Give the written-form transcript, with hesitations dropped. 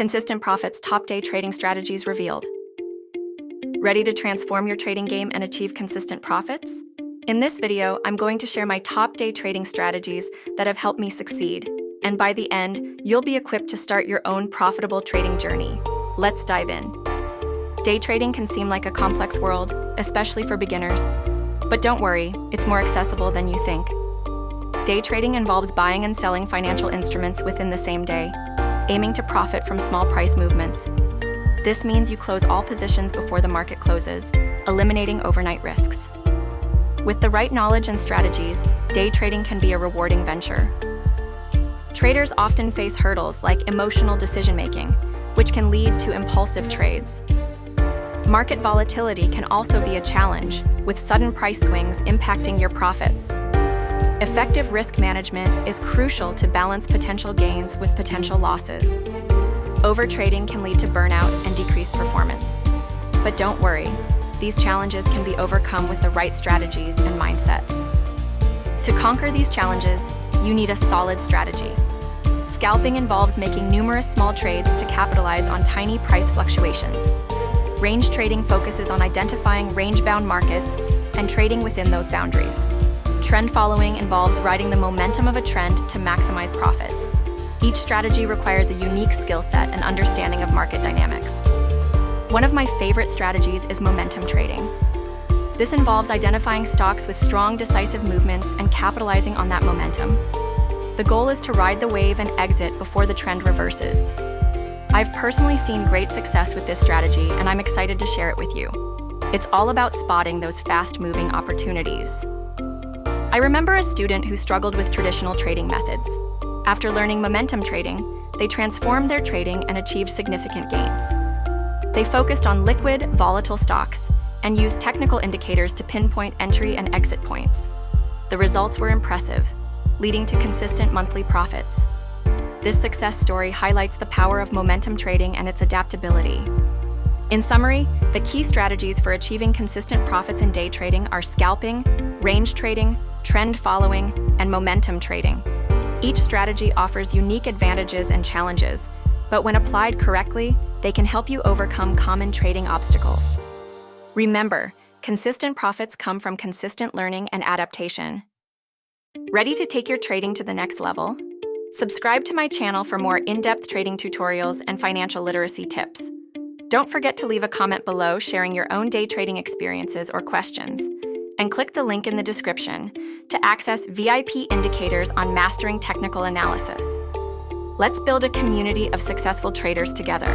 Consistent Profits Top Day Trading Strategies Revealed. Ready to transform your trading game and achieve consistent profits? In this video, I'm going to share my top day trading strategies that have helped me succeed. And by the end, you'll be equipped to start your own profitable trading journey. Let's dive in. Day trading can seem like a complex world, especially for beginners. But don't worry, it's more accessible than you think. Day trading involves buying and selling financial instruments within the same day, aiming to profit from small price movements. This means you close all positions before the market closes, eliminating overnight risks. With the right knowledge and strategies, day trading can be a rewarding venture. Traders often face hurdles like emotional decision-making, which can lead to impulsive trades. Market volatility can also be a challenge, with sudden price swings impacting your profits. Effective risk management is crucial to balance potential gains with potential losses. Overtrading can lead to burnout and decreased performance. But don't worry, these challenges can be overcome with the right strategies and mindset. To conquer these challenges, you need a solid strategy. Scalping involves making numerous small trades to capitalize on tiny price fluctuations. Range trading focuses on identifying range-bound markets and trading within those boundaries. Trend following involves riding the momentum of a trend to maximize profits. Each strategy requires a unique skill set and understanding of market dynamics. One of my favorite strategies is momentum trading. This involves identifying stocks with strong, decisive movements and capitalizing on that momentum. The goal is to ride the wave and exit before the trend reverses. I've personally seen great success with this strategy, and I'm excited to share it with you. It's all about spotting those fast-moving opportunities. I remember a student who struggled with traditional trading methods. After learning momentum trading, they transformed their trading and achieved significant gains. They focused on liquid, volatile stocks and used technical indicators to pinpoint entry and exit points. The results were impressive, leading to consistent monthly profits. This success story highlights the power of momentum trading and its adaptability. In summary, the key strategies for achieving consistent profits in day trading are scalping, range trading, trend following, and momentum trading. Each strategy offers unique advantages and challenges, but when applied correctly, they can help you overcome common trading obstacles. Remember, consistent profits come from consistent learning and adaptation. Ready to take your trading to the next level? Subscribe to my channel for more in-depth trading tutorials and financial literacy tips. Don't forget to leave a comment below sharing your own day trading experiences or questions, and click the link in the description to access VIP indicators on mastering technical analysis. Let's build a community of successful traders together.